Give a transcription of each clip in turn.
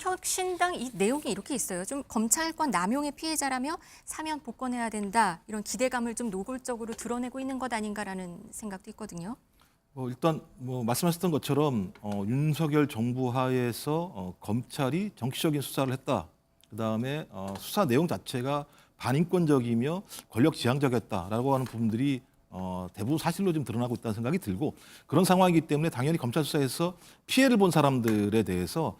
조국혁신당 이 내용이 이렇게 있어요. 좀 검찰권 남용의 피해자라며 사면 복권해야 된다. 이런 기대감을 좀 노골적으로 드러내고 있는 것 아닌가라는 생각도 있거든요. 일단 말씀하셨던 것처럼 윤석열 정부 하에서 검찰이 정치적인 수사를 했다. 그다음에 수사 내용 자체가 반인권적이며 권력지향적이었다라고 하는 부분들이 대부분 사실로 좀 드러나고 있다는 생각이 들고, 그런 상황이기 때문에 당연히 검찰 수사에서 피해를 본 사람들에 대해서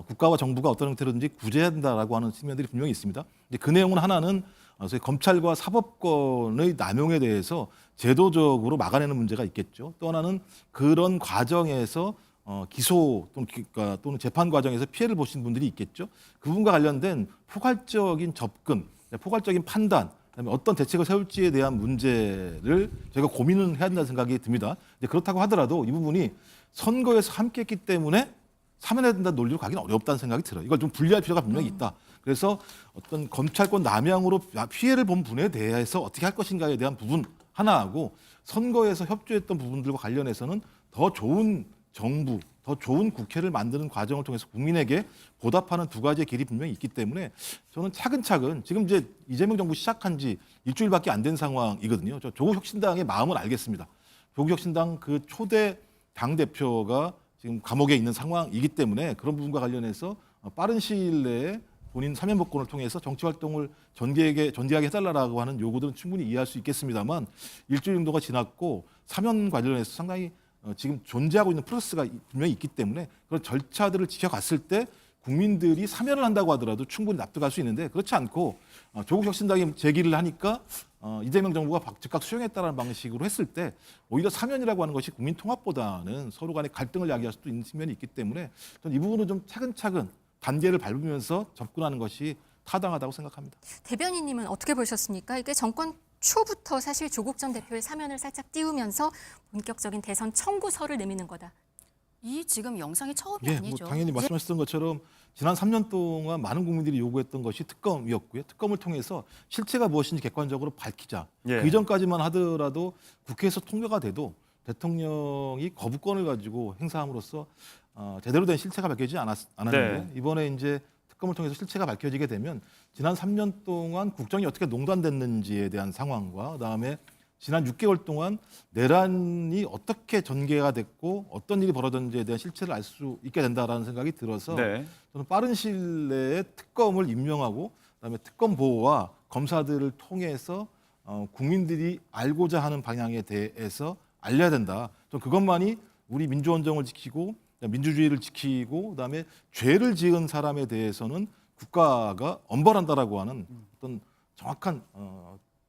국가와 정부가 어떤 형태로든지 구제해야 된다라고 하는 측면들이 분명히 있습니다. 이제 그 내용은 하나는 저희 검찰과 사법권의 남용에 대해서 제도적으로 막아내는 문제가 있겠죠. 또 하나는 그런 과정에서 기소 또는 재판 과정에서 피해를 보신 분들이 있겠죠. 그 부분과 관련된 포괄적인 접근, 포괄적인 판단, 그다음에 어떤 대책을 세울지에 대한 문제를 저희가 고민은 해야 된다는 생각이 듭니다. 그렇다고 하더라도 이 부분이 선거에서 함께했기 때문에 사면해야 된다는 논리로 가기는 어렵다는 생각이 들어요. 이걸 좀 분리할 필요가 분명히 있다. 그래서 어떤 검찰권 남용으로 피해를 본 분에 대해서 어떻게 할 것인가에 대한 부분 하나하고, 선거에서 협조했던 부분들과 관련해서는 더 좋은 정부, 더 좋은 국회를 만드는 과정을 통해서 국민에게 보답하는 두 가지의 길이 분명히 있기 때문에 저는 차근차근, 지금 이제 이재명 정부 시작한 지 일주일밖에 안 된 상황이거든요. 저 조국혁신당의 마음은 알겠습니다. 조국혁신당 그 초대 당대표가 지금 감옥에 있는 상황이기 때문에 그런 부분과 관련해서 빠른 시일 내에 본인 사면 복권을 통해서 정치 활동을 전개하게 해달라고 하는 요구들은 충분히 이해할 수 있겠습니다만, 일주일 정도가 지났고 사면 관련해서 상당히 지금 존재하고 있는 프로세스가 분명히 있기 때문에 그런 절차들을 지켜갔을 때 국민들이 사면을 한다고 하더라도 충분히 납득할 수 있는데, 그렇지 않고 조국혁신당이 제기를 하니까 이재명 정부가 즉각 수용했다는 방식으로 했을 때 오히려 사면이라고 하는 것이 국민 통합보다는 서로 간의 갈등을 야기할 수도 있는 측면이 있기 때문에 저는 이 부분은 좀 차근차근 단계를 밟으면서 접근하는 것이 타당하다고 생각합니다. 대변인님은 어떻게 보셨습니까? 이게 정권 초부터 사실 조국 전 대표의 사면을 살짝 띄우면서 본격적인 대선 청구서를 내미는 거다. 이 지금 영상이 처음이 예, 아니죠. 당연히 말씀하셨던 것처럼 지난 3년 동안 많은 국민들이 요구했던 것이 특검이었고요. 특검을 통해서 실체가 무엇인지 객관적으로 밝히자. 예. 그 이전까지만 하더라도 국회에서 통과가 돼도 대통령이 거부권을 가지고 행사함으로써 제대로 된 실체가 밝혀지지 않았는데 네. 이번에 이제 특검을 통해서 실체가 밝혀지게 되면 지난 3년 동안 국정이 어떻게 농단됐는지에 대한 상황과, 그다음에 지난 6개월 동안 내란이 어떻게 전개가 됐고 어떤 일이 벌어졌는지에 대한 실체를 알 수 있게 된다라는 생각이 들어서 네. 저는 빠른 시일 내에 특검을 임명하고 그다음에 특검 보호와 검사들을 통해서 국민들이 알고자 하는 방향에 대해서 알려야 된다. 좀 그것만이 우리 민주원정을 지키고 민주주의를 지키고 그다음에 죄를 지은 사람에 대해서는 국가가 엄벌한다라고 하는 어떤 정확한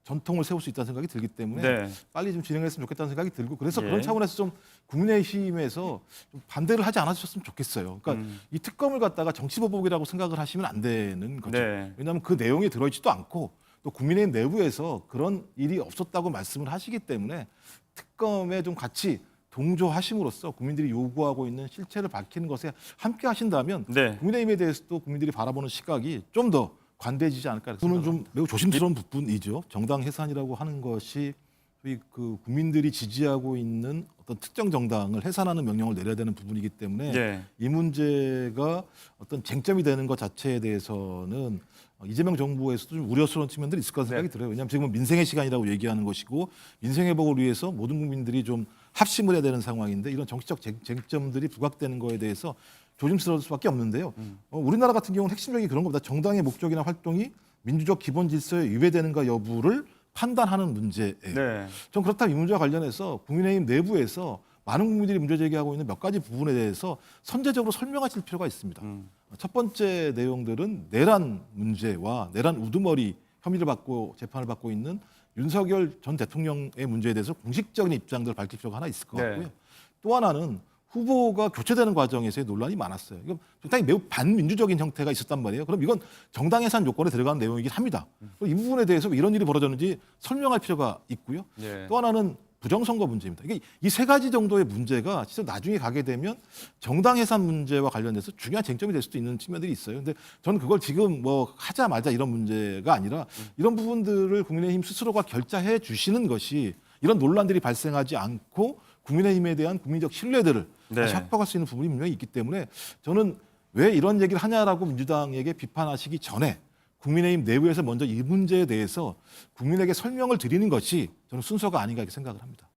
전통을 세울 수 있다는 생각이 들기 때문에 네. 빨리 좀 진행했으면 좋겠다는 생각이 들고, 그래서 예. 그런 차원에서 좀 국민의힘에서 좀 반대를 하지 않아주셨으면 좋겠어요. 그러니까 이 특검을 갖다가 정치보복이라고 생각을 하시면 안 되는 거죠. 네. 왜냐하면 그 내용이 들어있지도 않고 또 국민의힘 내부에서 그런 일이 없었다고 말씀을 하시기 때문에 특검에 좀 같이 동조하심으로써 국민들이 요구하고 있는 실체를 밝히는 것에 함께 하신다면 네. 국민의힘에 대해서도 국민들이 바라보는 시각이 좀 더 관대해지지 않을까. 그거는 좀 매우 조심스러운 부분이죠. 정당 해산이라고 하는 것이 저희 그 국민들이 지지하고 있는 어떤 특정 정당을 해산하는 명령을 내려야 되는 부분이기 때문에 예. 이 문제가 어떤 쟁점이 되는 것 자체에 대해서는 이재명 정부에서도 좀 우려스러운 측면들이 있을 거라는 생각이 들어요. 왜냐하면 지금은 민생의 시간이라고 얘기하는 것이고 민생 회복을 위해서 모든 국민들이 좀 합심을 해야 되는 상황인데 이런 정치적 쟁점들이 부각되는 거에 대해서 조심스러울 수밖에 없는데요. 우리나라 같은 경우는 핵심적인 그런 겁니다. 정당의 목적이나 활동이 민주적 기본 질서에 위배되는가 여부를 판단하는 문제예요. 네. 전 그렇다면 이 문제와 관련해서 국민의힘 내부에서 많은 국민들이 문제 제기하고 있는 몇 가지 부분에 대해서 선제적으로 설명하실 필요가 있습니다. 첫 번째 내용들은 내란 문제와 내란 우두머리 혐의를 받고 재판을 받고 있는 윤석열 전 대통령의 문제에 대해서 공식적인 입장들을 밝힐 필요가 하나 있을 것 네. 같고요. 또 하나는 후보가 교체되는 과정에서의 논란이 많았어요. 이건 상당히 매우 반민주적인 형태가 있었단 말이에요. 그럼 이건 정당 해산 요건에 들어가는 내용이긴 합니다. 이 부분에 대해서 왜 이런 일이 벌어졌는지 설명할 필요가 있고요. 예. 또 하나는 부정선거 문제입니다. 이게 이 세 가지 정도의 문제가 진짜 나중에 가게 되면 정당 해산 문제와 관련돼서 중요한 쟁점이 될 수도 있는 측면들이 있어요. 근데 저는 그걸 지금 뭐 하자 말자 이런 문제가 아니라 이런 부분들을 국민의힘 스스로가 결자해 주시는 것이 이런 논란들이 발생하지 않고 국민의힘에 대한 국민적 신뢰들을 네. 다시 확보할 수 있는 부분이 분명히 있기 때문에 저는 왜 이런 얘기를 하냐라고 민주당에게 비판하시기 전에 국민의힘 내부에서 먼저 이 문제에 대해서 국민에게 설명을 드리는 것이 저는 순서가 아닌가 이렇게 생각을 합니다.